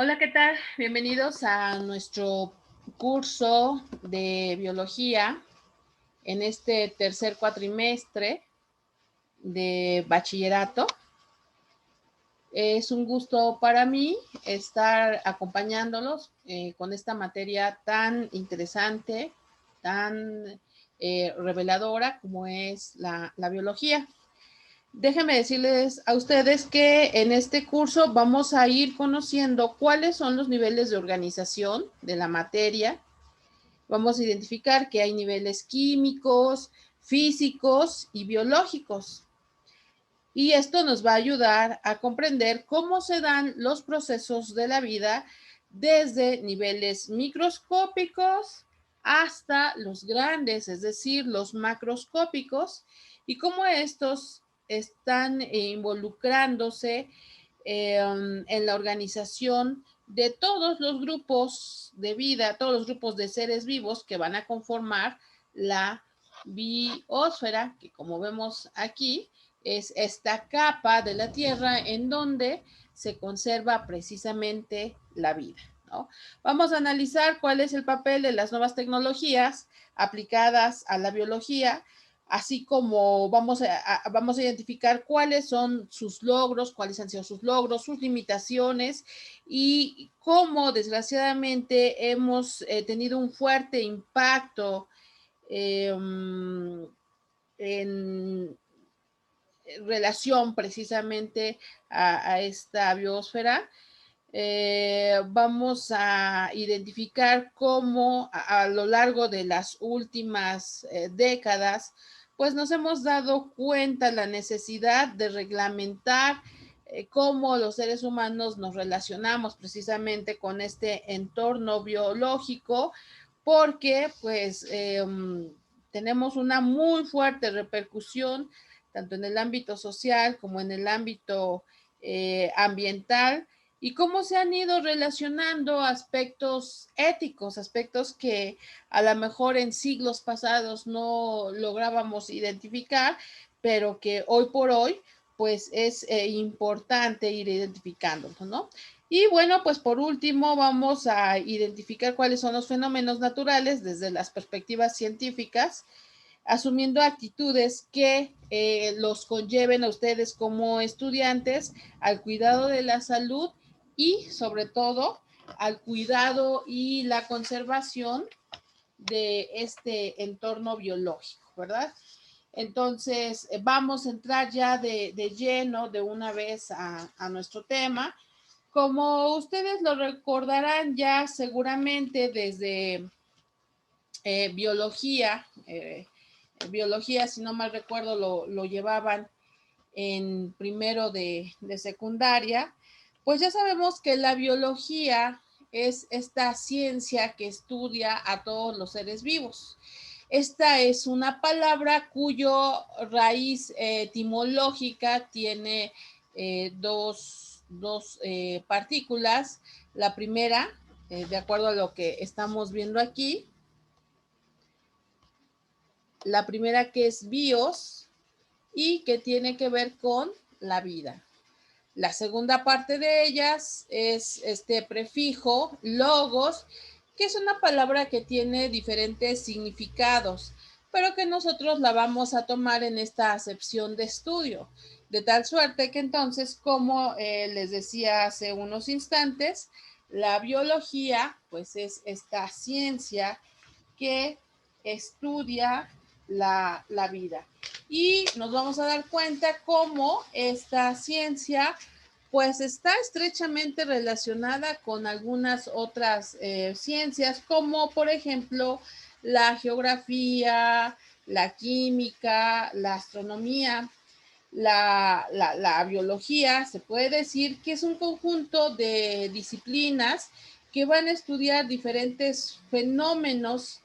Hola, ¿qué tal? Bienvenidos a nuestro curso de biología en este tercer cuatrimestre de bachillerato. Es un gusto para mí estar acompañándolos con esta materia tan interesante, tan reveladora como es la biología. Déjenme decirles a ustedes que en este curso vamos a ir conociendo cuáles son los niveles de organización de la materia. Vamos a identificar que hay niveles químicos, físicos y biológicos. Y esto nos va a ayudar a comprender cómo se dan los procesos de la vida desde niveles microscópicos hasta los grandes, es decir, los macroscópicos, y cómo estos están involucrándose en la organización de todos los grupos de vida, todos los grupos de seres vivos que van a conformar la biosfera, que como vemos aquí, es esta capa de la Tierra en donde se conserva precisamente la vida, ¿no? Vamos a analizar cuál es el papel de las nuevas tecnologías aplicadas a la biología, así como vamos a identificar cuáles son sus logros, cuáles han sido sus logros, sus limitaciones y cómo desgraciadamente hemos tenido un fuerte impacto eh, en relación precisamente a esta biosfera. Vamos a identificar cómo a lo largo de las últimas décadas, pues nos hemos dado cuenta la necesidad de reglamentar cómo los seres humanos nos relacionamos precisamente con este entorno biológico, porque pues tenemos una muy fuerte repercusión tanto en el ámbito social como en el ámbito ambiental, y cómo se han ido relacionando aspectos éticos, aspectos que a lo mejor en siglos pasados no lográbamos identificar, pero que hoy por hoy pues es importante ir identificándolos, ¿no? Y bueno, pues por último vamos a identificar cuáles son los fenómenos naturales desde las perspectivas científicas, asumiendo actitudes que los conlleven a ustedes como estudiantes al cuidado de la salud y sobre todo al cuidado y la conservación de este entorno biológico, ¿verdad? Entonces, vamos a entrar ya de lleno de una vez a nuestro tema. Como ustedes lo recordarán ya seguramente desde biología, biología, si no mal recuerdo, lo llevaban en primero de secundaria, pues ya sabemos que la biología es esta ciencia que estudia a todos los seres vivos. Esta es una palabra cuyo raíz etimológica tiene dos partículas. La primera, de acuerdo a lo que estamos viendo aquí, la primera que es bios y que tiene que ver con la vida. La segunda parte de ellas es este prefijo logos, que es una palabra que tiene diferentes significados, pero que nosotros la vamos a tomar en esta acepción de estudio, de tal suerte que entonces, como les decía hace unos instantes, la biología pues es esta ciencia que estudia la vida. Y nos vamos a dar cuenta cómo esta ciencia pues está estrechamente relacionada con algunas otras ciencias, como por ejemplo la geografía, la química, la astronomía, la biología. Se puede decir que es un conjunto de disciplinas que van a estudiar diferentes fenómenos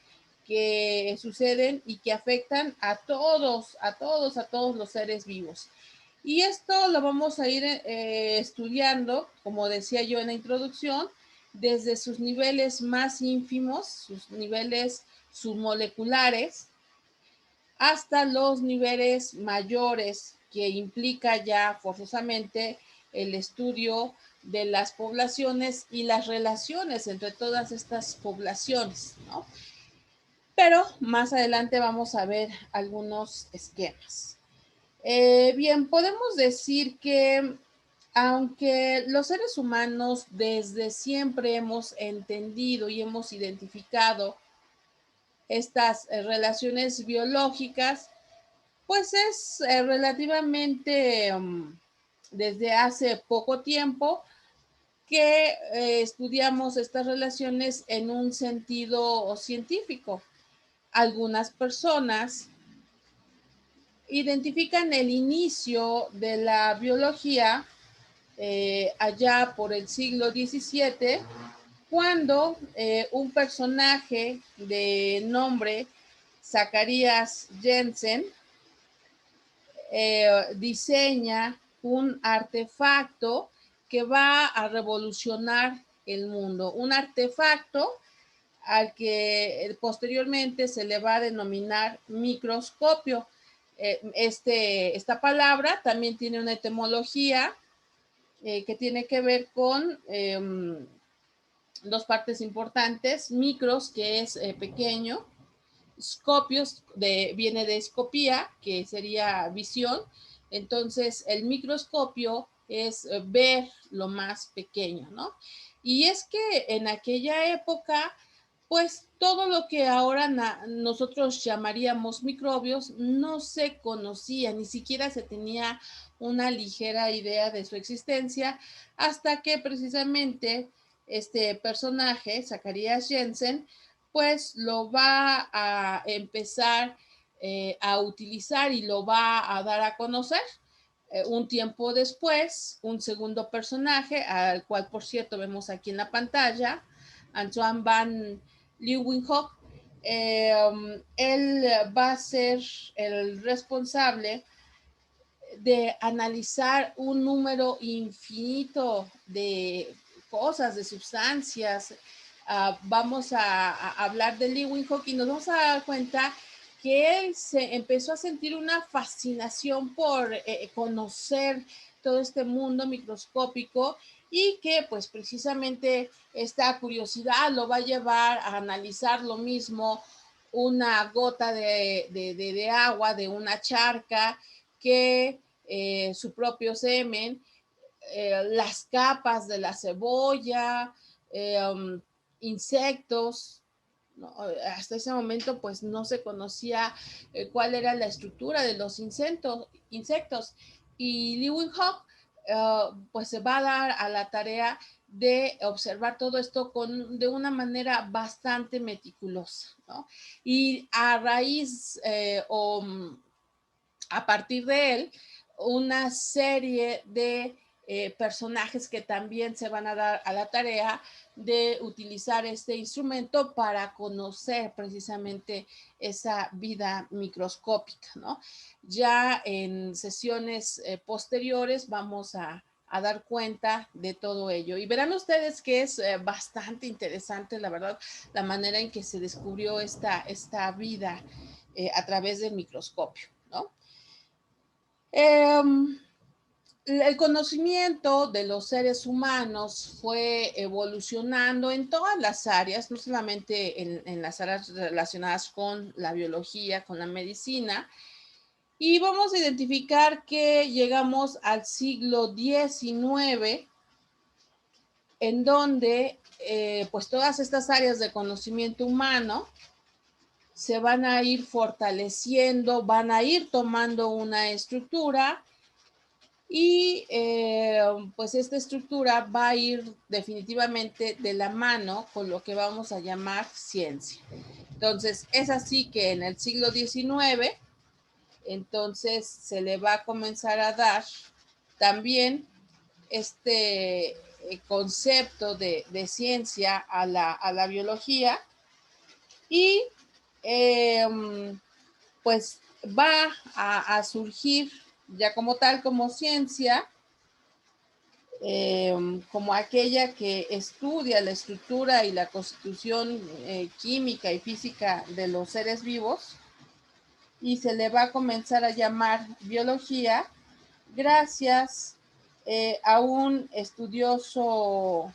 que suceden y que afectan a todos los seres vivos. Y esto lo vamos a ir estudiando, como decía yo en la introducción, desde sus niveles más ínfimos, sus niveles submoleculares, hasta los niveles mayores, que implica ya forzosamente el estudio de las poblaciones y las relaciones entre todas estas poblaciones, ¿no? Pero más adelante vamos a ver algunos esquemas. Bien, podemos decir que aunque los seres humanos desde siempre hemos entendido y hemos identificado estas relaciones biológicas, pues es relativamente desde hace poco tiempo que estudiamos estas relaciones en un sentido científico. Algunas personas identifican el inicio de la biología allá por el siglo XVII, cuando un personaje de nombre Zacarías Jensen diseña un artefacto que va a revolucionar el mundo. Un artefacto al que posteriormente se le va a denominar microscopio. Esta palabra también tiene una etimología que tiene que ver con dos partes importantes: micros, que es pequeño; scopios, viene de escopía, que sería visión. Entonces, el microscopio es ver lo más pequeño, ¿no? Y es que en aquella época, pues todo lo que ahora nosotros llamaríamos microbios no se conocía, ni siquiera se tenía una ligera idea de su existencia, hasta que precisamente este personaje, Zacarías Jensen, pues lo va a empezar a utilizar y lo va a dar a conocer. Un tiempo después, un segundo personaje, al cual por cierto vemos aquí en la pantalla, Antoine van Leeuwenhoek, él va a ser el responsable de analizar un número infinito de cosas, de sustancias. Vamos a hablar de Leeuwenhoek y nos vamos a dar cuenta que él se empezó a sentir una fascinación por conocer todo este mundo microscópico, y que pues precisamente esta curiosidad lo va a llevar a analizar lo mismo una gota de agua de una charca que su propio semen, las capas de la cebolla, insectos, ¿no? Hasta ese momento pues no se conocía cuál era la estructura de los insectos. Y Leeuwenhoek pues se va a dar a la tarea de observar todo esto de una manera bastante meticulosa, ¿no? Y a raíz a partir de él, una serie de personajes que también se van a dar a la tarea de utilizar este instrumento para conocer precisamente esa vida microscópica, ¿no? Ya en sesiones posteriores vamos a dar cuenta de todo ello. Y verán ustedes que es bastante interesante, la verdad, la manera en que se descubrió esta vida a través del microscopio, ¿no? El conocimiento de los seres humanos fue evolucionando en todas las áreas, no solamente en las áreas relacionadas con la biología, con la medicina, y vamos a identificar que llegamos al siglo XIX, en donde pues todas estas áreas de conocimiento humano se van a ir fortaleciendo, van a ir tomando una estructura. Y pues esta estructura va a ir definitivamente de la mano con lo que vamos a llamar ciencia. Entonces, es así que en el siglo XIX, entonces se le va a comenzar a dar también este concepto de ciencia a la biología, y pues va a surgir ya como tal, como ciencia, como aquella que estudia la estructura y la constitución química y física de los seres vivos, y se le va a comenzar a llamar biología gracias a un estudioso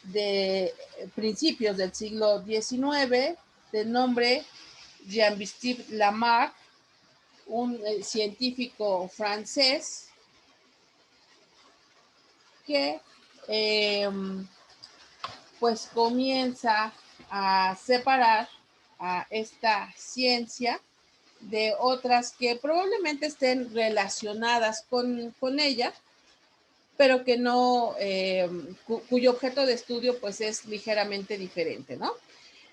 de principios del siglo XIX, de nombre Jean-Baptiste Lamarck, un científico francés que pues comienza a separar a esta ciencia de otras que probablemente estén relacionadas con ella, pero que no, cuyo objeto de estudio pues es ligeramente diferente, ¿no?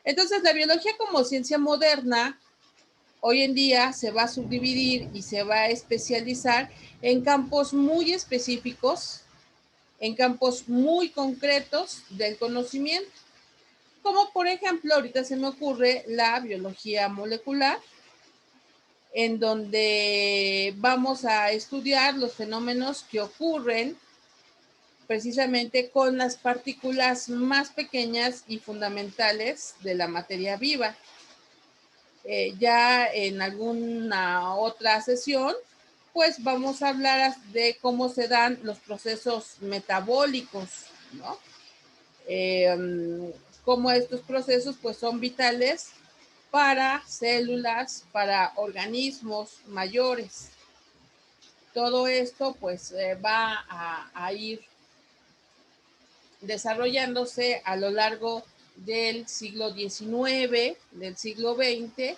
Entonces, la biología como ciencia moderna hoy en día se va a subdividir y se va a especializar en campos muy específicos, en campos muy concretos del conocimiento, como por ejemplo, ahorita se me ocurre la biología molecular, en donde vamos a estudiar los fenómenos que ocurren precisamente con las partículas más pequeñas y fundamentales de la materia viva. Ya en alguna otra sesión, pues vamos a hablar de cómo se dan los procesos metabólicos, ¿no? Cómo estos procesos pues son vitales para células, para organismos mayores. Todo esto pues va a ir desarrollándose a lo largo del siglo XIX, del siglo XX,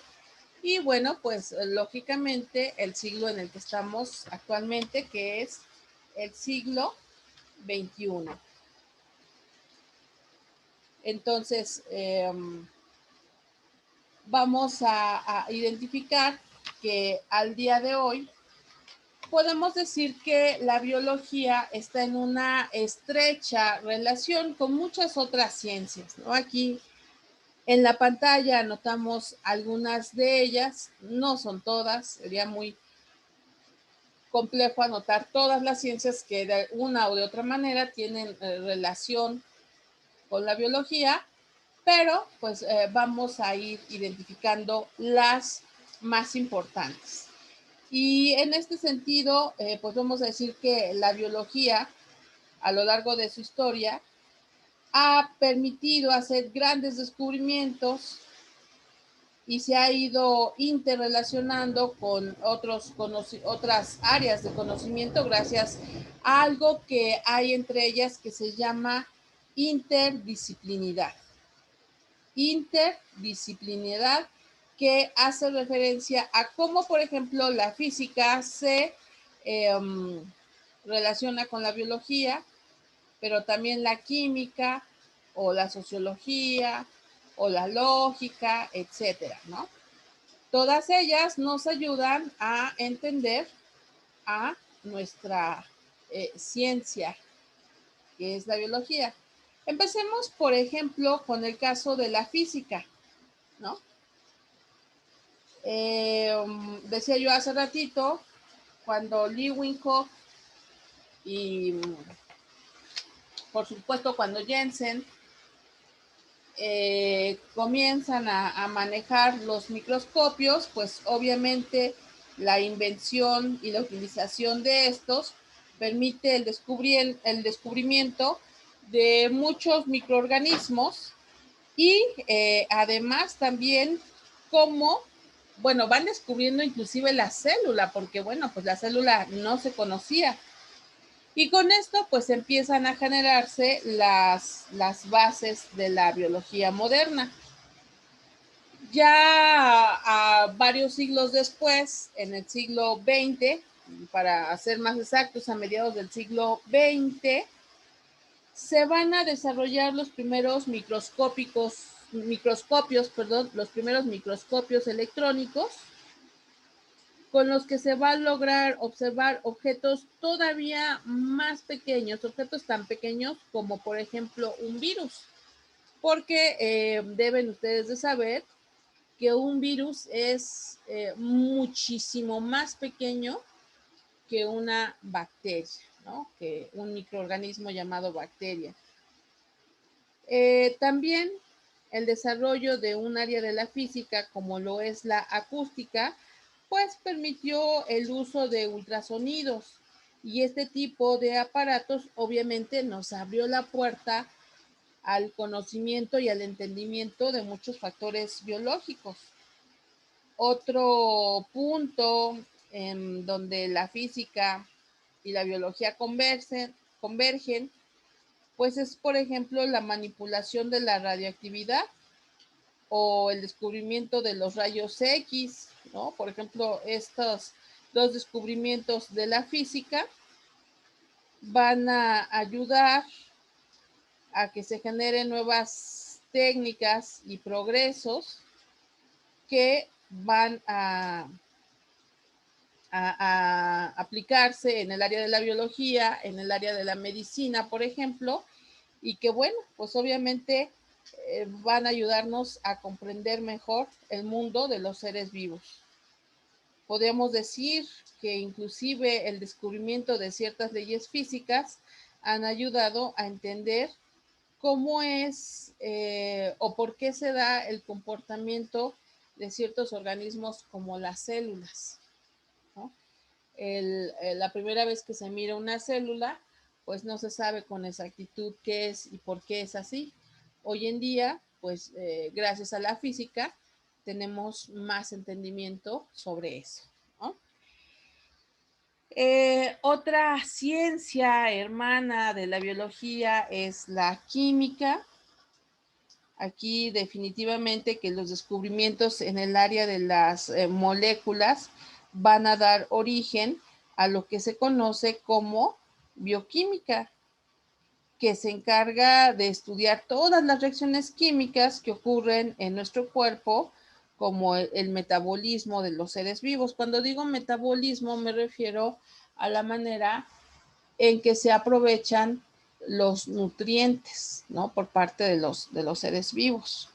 y bueno, pues lógicamente el siglo en el que estamos actualmente, que es el siglo XXI. Entonces, vamos a identificar que al día de hoy podemos decir que la biología está en una estrecha relación con muchas otras ciencias, ¿no? Aquí en la pantalla anotamos algunas de ellas, no son todas, sería muy complejo anotar todas las ciencias que de una o de otra manera tienen relación con la biología, pero pues vamos a ir identificando las más importantes. Y en este sentido, pues vamos a decir que la biología a lo largo de su historia ha permitido hacer grandes descubrimientos y se ha ido interrelacionando con otras áreas de conocimiento gracias a algo que hay entre ellas que se llama interdisciplinidad. Interdisciplinidad que hace referencia a cómo, por ejemplo, la física se relaciona con la biología, pero también la química o la sociología o la lógica, etcétera, ¿no? Todas ellas nos ayudan a entender a nuestra ciencia, que es la biología. Empecemos, por ejemplo, con el caso de la física, ¿no? Decía yo hace ratito, cuando Leeuwenhoek y, por supuesto, cuando Jensen comienzan a manejar los microscopios, pues obviamente la invención y la utilización de estos permite el descubrimiento de muchos microorganismos y además también cómo, bueno, van descubriendo inclusive la célula, porque bueno, pues la célula no se conocía. Y con esto pues empiezan a generarse las bases de la biología moderna. Ya a varios siglos después, en el siglo XX, para ser más exactos, a mediados del siglo XX, se van a desarrollar los primeros los primeros microscopios electrónicos con los que se va a lograr observar objetos todavía más pequeños, objetos tan pequeños como por ejemplo un virus, porque deben ustedes de saber que un virus es muchísimo más pequeño que una bacteria, ¿no? Que un microorganismo llamado bacteria. También el desarrollo de un área de la física como lo es la acústica, pues permitió el uso de ultrasonidos Y este tipo de aparatos obviamente nos abrió la puerta al conocimiento y al entendimiento de muchos factores biológicos. Otro punto en donde la física y la biología convergen, pues es, por ejemplo, la manipulación de la radioactividad o el descubrimiento de los rayos X, ¿no? Por ejemplo, estos dos descubrimientos de la física van a ayudar a que se generen nuevas técnicas y progresos que van a aplicarse en el área de la biología, en el área de la medicina, por ejemplo, y que bueno, pues obviamente van a ayudarnos a comprender mejor el mundo de los seres vivos. Podríamos decir que inclusive el descubrimiento de ciertas leyes físicas han ayudado a entender cómo es o por qué se da el comportamiento de ciertos organismos como las células, ¿no? La primera vez que se mira una célula, pues no se sabe con exactitud qué es y por qué es así. Hoy en día, pues gracias a la física, tenemos más entendimiento sobre eso, ¿no? Otra ciencia hermana de la biología es la química. Aquí definitivamente que los descubrimientos en el área de las moléculas van a dar origen a lo que se conoce como bioquímica, que se encarga de estudiar todas las reacciones químicas que ocurren en nuestro cuerpo, como el metabolismo de los seres vivos. Cuando digo metabolismo me refiero a la manera en que se aprovechan los nutrientes, ¿no? Por parte de los seres vivos.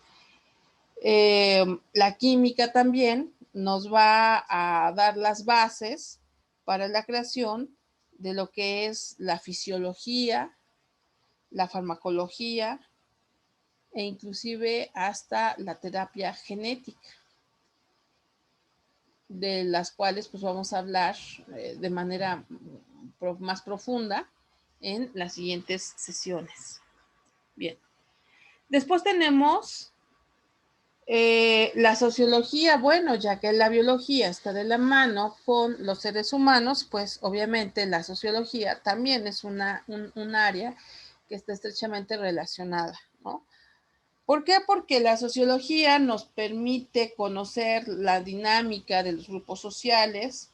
La química también nos va a dar las bases para la creación de lo que es la fisiología, la farmacología e inclusive hasta la terapia genética, de las cuales pues vamos a hablar de manera más profunda en las siguientes sesiones. Bien. Después tenemos la sociología. Bueno, ya que la biología está de la mano con los seres humanos, pues obviamente la sociología también es un área que está estrechamente relacionada, ¿no? ¿Por qué? Porque la sociología nos permite conocer la dinámica de los grupos sociales,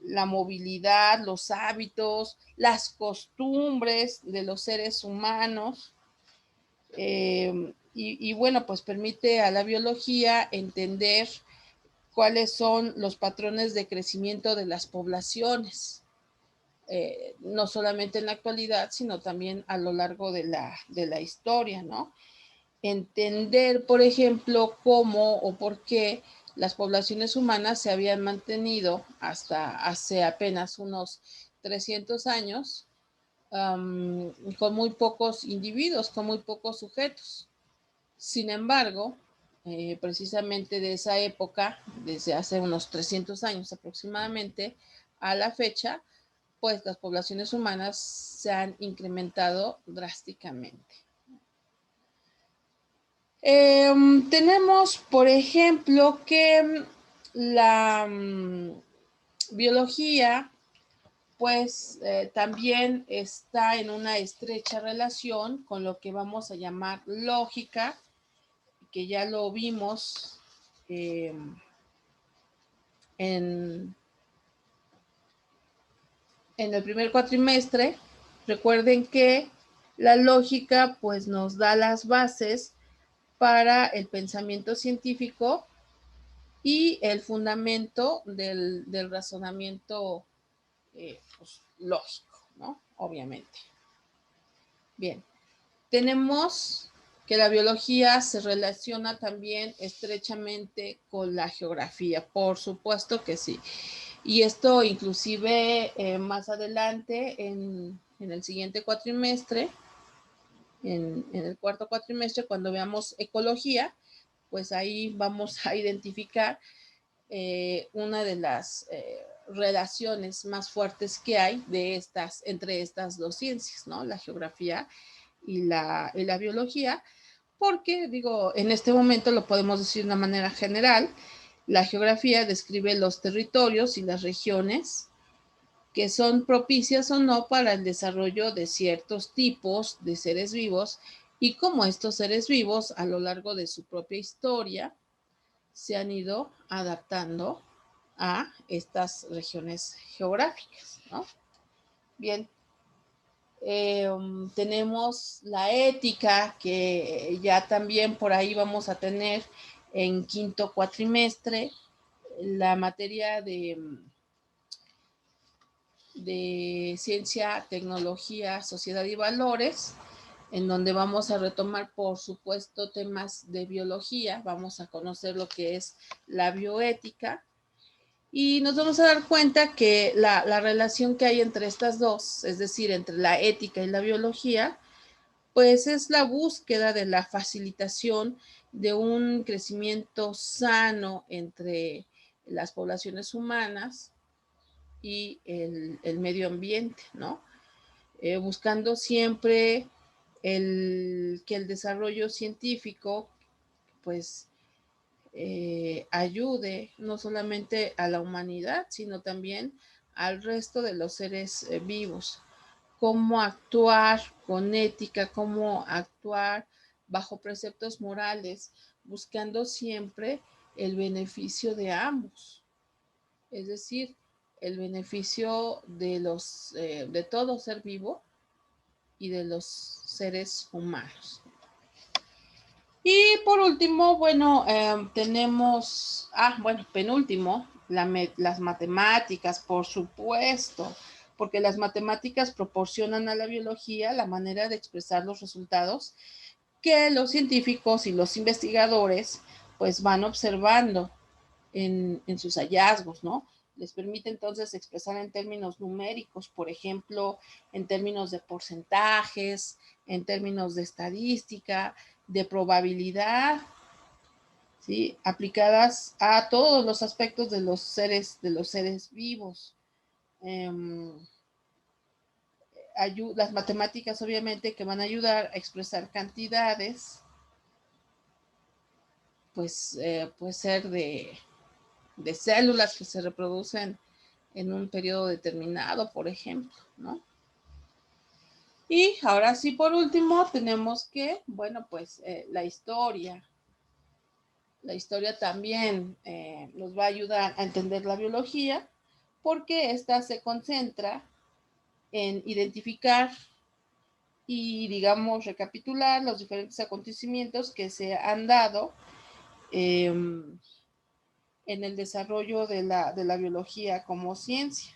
la movilidad, los hábitos, las costumbres de los seres humanos. Y bueno, pues permite a la biología entender cuáles son los patrones de crecimiento de las poblaciones, no solamente en la actualidad, sino también a lo largo de la historia, ¿no? Entender, por ejemplo, cómo o por qué las poblaciones humanas se habían mantenido hasta hace apenas unos 300 años con muy pocos individuos, con muy pocos sujetos. Sin embargo, precisamente de esa época, desde hace unos 300 años aproximadamente, a la fecha, pues las poblaciones humanas se han incrementado drásticamente. Tenemos, por ejemplo, que la biología, pues también está en una estrecha relación con lo que vamos a llamar lógica, que ya lo vimos en el primer cuatrimestre. Recuerden que la lógica pues nos da las bases para el pensamiento científico y el fundamento del razonamiento pues, lógico, ¿no? Obviamente. Bien, tenemos que la biología se relaciona también estrechamente con la geografía, por supuesto que sí. Y esto inclusive más adelante en el siguiente cuatrimestre, en el cuarto cuatrimestre, cuando veamos ecología, pues ahí vamos a identificar una de las relaciones más fuertes que hay entre estas dos ciencias, ¿no? La geografía y la biología, porque, digo, en este momento lo podemos decir de una manera general. La geografía describe los territorios y las regiones que son propicias o no para el desarrollo de ciertos tipos de seres vivos y cómo estos seres vivos a lo largo de su propia historia se han ido adaptando a estas regiones geográficas, ¿no? Bien, tenemos la ética, que ya también por ahí vamos a tener en quinto cuatrimestre, la materia de ciencia, tecnología, sociedad y valores, en donde vamos a retomar, por supuesto, temas de biología, vamos a conocer lo que es la bioética, y nos vamos a dar cuenta que la relación que hay entre estas dos, es decir, entre la ética y la biología, pues es la búsqueda de la facilitación de un crecimiento sano entre las poblaciones humanas y el medio ambiente, ¿no? Buscando siempre que el desarrollo científico, pues, ayude no solamente a la humanidad, sino también al resto de los seres vivos. Cómo actuar con ética, cómo actuar bajo preceptos morales, buscando siempre el beneficio de ambos, es decir, el beneficio de todo ser vivo y de los seres humanos. Y por último, bueno, tenemos, penúltimo, las matemáticas, por supuesto, porque las matemáticas proporcionan a la biología la manera de expresar los resultados que los científicos y los investigadores pues van observando en sus hallazgos, ¿no? Les permite entonces expresar en términos numéricos, por ejemplo, en términos de porcentajes, en términos de estadística, de probabilidad, ¿sí? Aplicadas a todos los aspectos de los seres vivos. Las matemáticas, obviamente, que van a ayudar a expresar cantidades, pues puede ser de células que se reproducen en un periodo determinado, por ejemplo, ¿no? Y ahora sí, por último, tenemos que, bueno, pues la historia. La historia también nos va a ayudar a entender la biología, porque esta se concentra en identificar y, digamos, recapitular los diferentes acontecimientos que se han dado en el desarrollo de la biología como ciencia.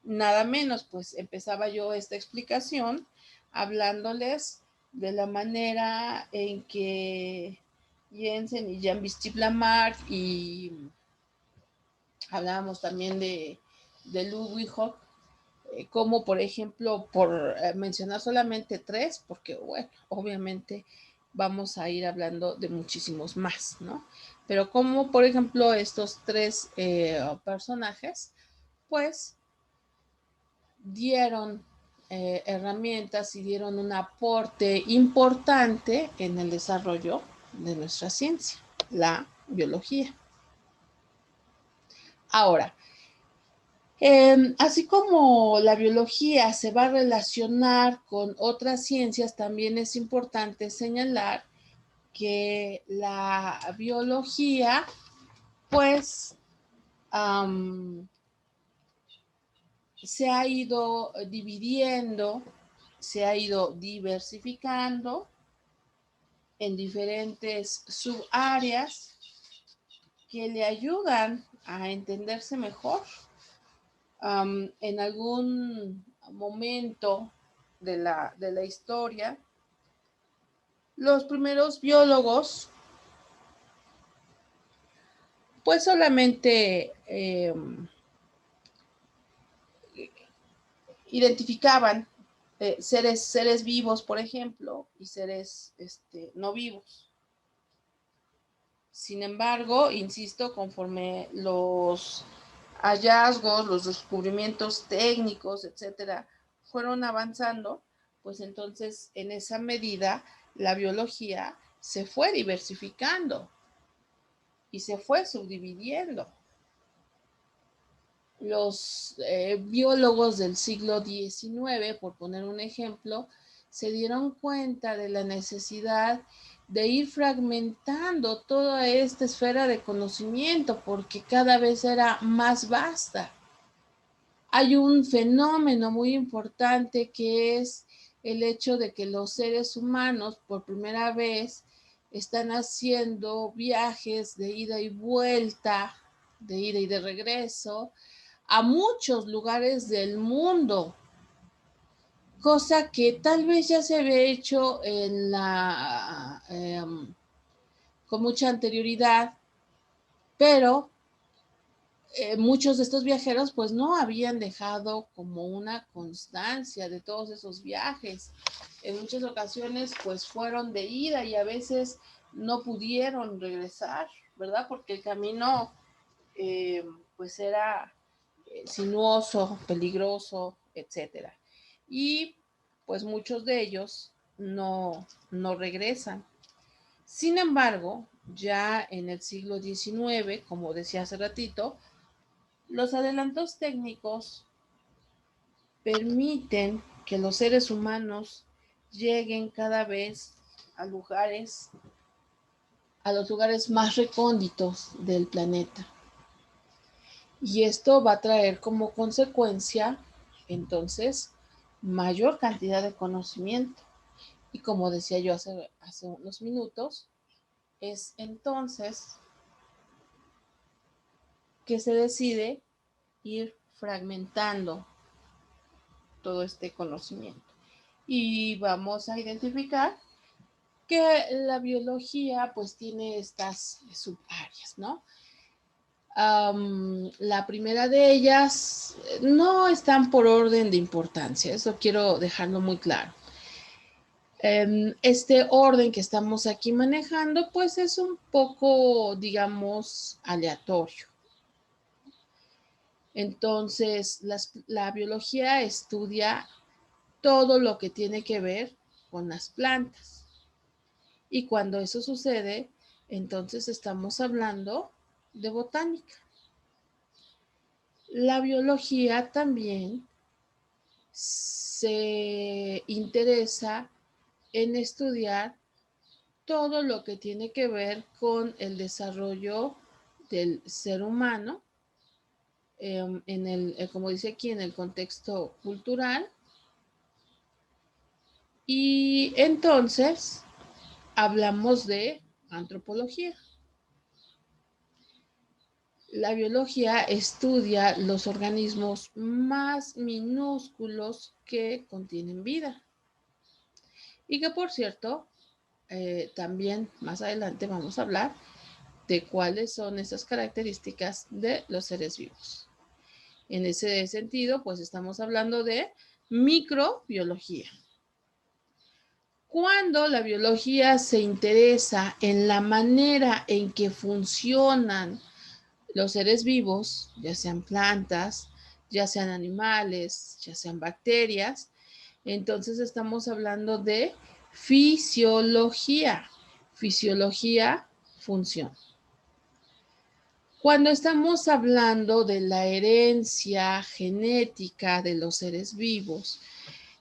Nada menos, pues empezaba yo esta explicación hablándoles de la manera en que Jensen y Jean-Baptiste Lamarck, y hablábamos también de Ludwig Hock, como por ejemplo, por mencionar solamente tres, porque bueno, obviamente vamos a ir hablando de muchísimos más, ¿no? Pero como por ejemplo estos tres personajes, pues dieron herramientas y dieron un aporte importante en el desarrollo de nuestra ciencia, la biología. Ahora, así como la biología se va a relacionar con otras ciencias, también es importante señalar que la biología, pues, se ha ido dividiendo, se ha ido diversificando en diferentes subáreas que le ayudan a entenderse mejor. En algún momento de la historia, los primeros biólogos pues solamente identificaban seres vivos, por ejemplo, y seres no vivos. Sin embargo, insisto, conforme los hallazgos, los descubrimientos técnicos, etcétera, fueron avanzando, pues entonces en esa medida la biología se fue diversificando y se fue subdividiendo. Los biólogos del siglo XIX, por poner un ejemplo, se dieron cuenta de la necesidad de ir fragmentando toda esta esfera de conocimiento porque cada vez era más vasta. Hay un fenómeno muy importante que es el hecho de que los seres humanos por primera vez están haciendo viajes de ida y vuelta, de ida y de regreso, a muchos lugares del mundo, cosa que tal vez ya se había hecho con mucha anterioridad, pero muchos de estos viajeros pues no habían dejado como una constancia de todos esos viajes. En muchas ocasiones pues fueron de ida y a veces no pudieron regresar, ¿verdad? Porque el camino pues era sinuoso, peligroso, etcétera. Y pues muchos de ellos no regresan. Sin embargo, ya en el siglo XIX, como decía hace ratito, los adelantos técnicos permiten que los seres humanos lleguen cada vez a los lugares más recónditos del planeta. Y esto va a traer como consecuencia, entonces, mayor cantidad de conocimiento. Y como decía yo hace unos minutos, es entonces que se decide ir fragmentando todo este conocimiento. Y vamos a identificar que la biología pues tiene estas subáreas, ¿no? La primera de ellas no están por orden de importancia, eso quiero dejarlo muy claro. Este orden que estamos aquí manejando pues es un poco, digamos, aleatorio. Entonces, la biología estudia todo lo que tiene que ver con las plantas. Y cuando eso sucede, entonces estamos hablando de botánica. La biología también se interesa en estudiar todo lo que tiene que ver con el desarrollo del ser humano, como dice aquí, en el contexto cultural. Y entonces hablamos de antropología. La biología estudia los organismos más minúsculos que contienen vida. Y que, por cierto, también más adelante vamos a hablar de cuáles son esas características de los seres vivos. En ese sentido, pues estamos hablando de microbiología. Cuando la biología se interesa en la manera en que funcionan los seres vivos, ya sean plantas, ya sean animales, ya sean bacterias, entonces estamos hablando de fisiología. Fisiología, función. Cuando estamos hablando de la herencia genética de los seres vivos,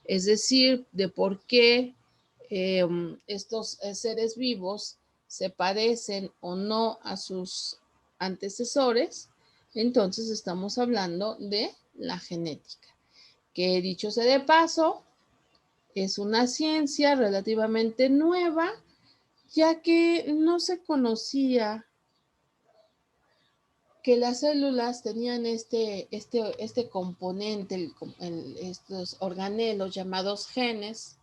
es decir, de por qué estos seres vivos se parecen o no a sus antecesores, entonces estamos hablando de la genética, que dicho sea de paso, es una ciencia relativamente nueva, ya que no se conocía que las células tenían este componente, estos organelos llamados genes,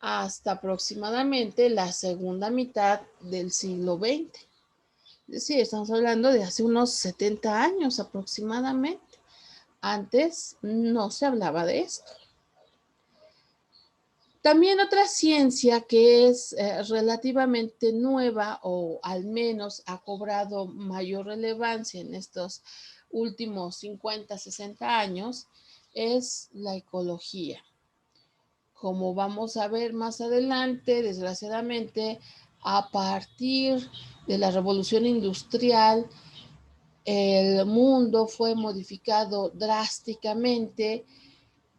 hasta aproximadamente la segunda mitad del siglo XX. Es decir, estamos hablando de hace unos 70 años aproximadamente. Antes no se hablaba de esto. También otra ciencia que es relativamente nueva o al menos ha cobrado mayor relevancia en estos últimos 50, 60 años es la ecología. Como vamos a ver más adelante, desgraciadamente, a partir de la revolución industrial, el mundo fue modificado drásticamente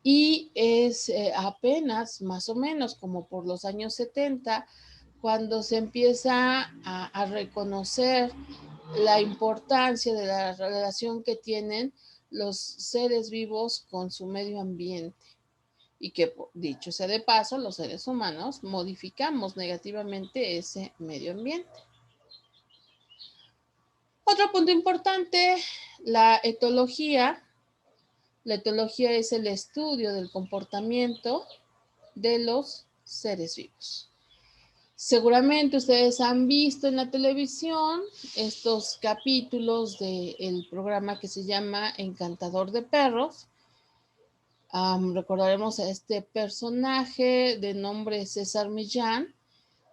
y es apenas más o menos como por los años 70 cuando se empieza a reconocer la importancia de la relación que tienen los seres vivos con su medio ambiente y que, dicho sea de paso, los seres humanos modificamos negativamente ese medio ambiente. Otro punto importante, la etología. La etología es el estudio del comportamiento de los seres vivos. Seguramente ustedes han visto en la televisión estos capítulos del programa que se llama Encantador de Perros. Recordaremos a este personaje de nombre César Millán.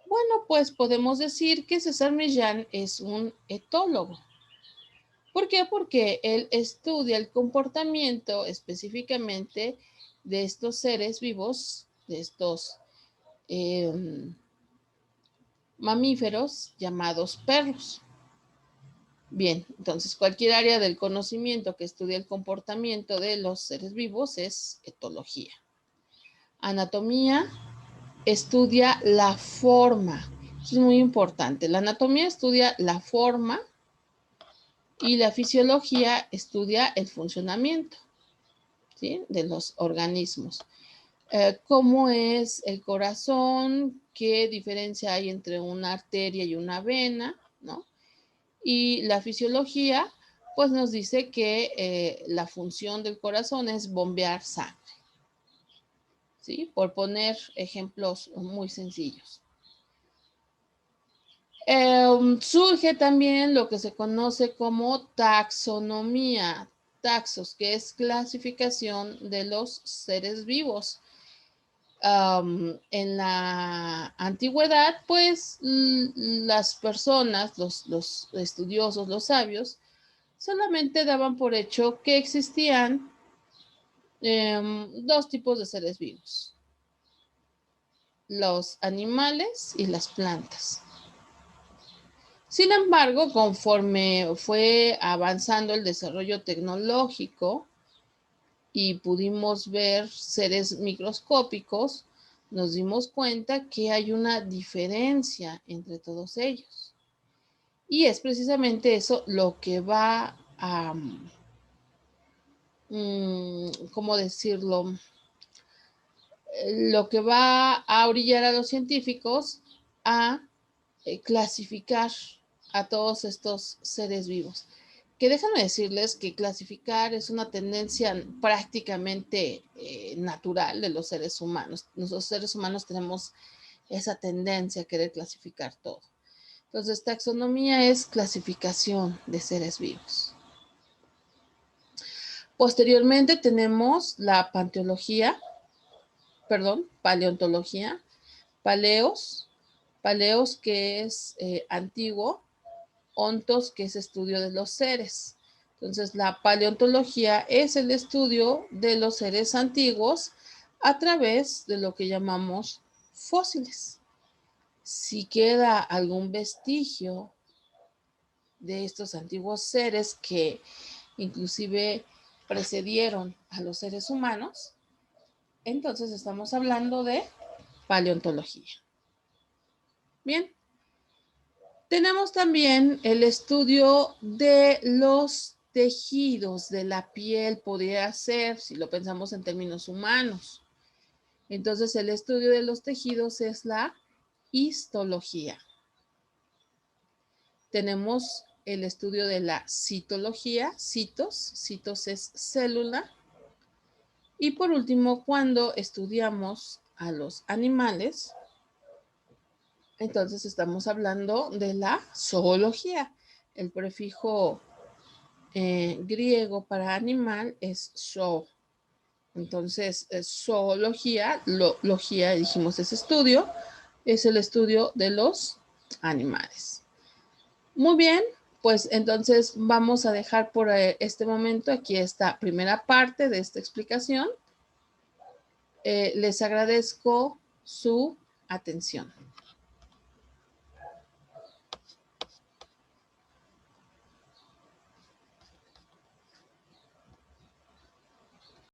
Bueno, pues podemos decir que César Millán es un etólogo. ¿Por qué? Porque él estudia el comportamiento específicamente de estos seres vivos, de estos mamíferos llamados perros. Bien, entonces cualquier área del conocimiento que estudie el comportamiento de los seres vivos es etología. Anatomía estudia la forma. Eso es muy importante. La anatomía estudia la forma y la fisiología estudia el funcionamiento, ¿sí?, de los organismos. Cómo es el corazón, qué diferencia hay entre una arteria y una vena, ¿no? Y la fisiología, pues nos dice que la función del corazón es bombear sangre, ¿sí? Por poner ejemplos muy sencillos. Surge también lo que se conoce como taxonomía, taxos, que es clasificación de los seres vivos. En la antigüedad, pues las personas, los estudiosos, los sabios, solamente daban por hecho que existían dos tipos de seres vivos: los animales y las plantas. Sin embargo, conforme fue avanzando el desarrollo tecnológico y pudimos ver seres microscópicos, nos dimos cuenta que hay una diferencia entre todos ellos. Y es precisamente eso lo que va a, ¿cómo decirlo? Lo que va a orillar a los científicos a clasificar a todos estos seres vivos. Que déjenme decirles que clasificar es una tendencia prácticamente natural de los seres humanos. Los seres humanos tenemos esa tendencia a querer clasificar todo. Entonces, taxonomía es clasificación de seres vivos. Posteriormente tenemos la paleontología, paleos que es antiguo, ontos, que es estudio de los seres. Entonces, la paleontología es el estudio de los seres antiguos a través de lo que llamamos fósiles. Si queda algún vestigio de estos antiguos seres que inclusive precedieron a los seres humanos, entonces estamos hablando de paleontología. Bien. Tenemos también el estudio de los tejidos de la piel, podría ser, si lo pensamos en términos humanos. Entonces, el estudio de los tejidos es la histología. Tenemos el estudio de la citología, citos es célula. Y por último, cuando estudiamos a los animales, entonces estamos hablando de la zoología. El prefijo griego para animal es zoo. Entonces, zoología, logía, dijimos, es estudio, es el estudio de los animales. Muy bien, pues entonces vamos a dejar por este momento aquí esta primera parte de esta explicación. Les agradezco su atención.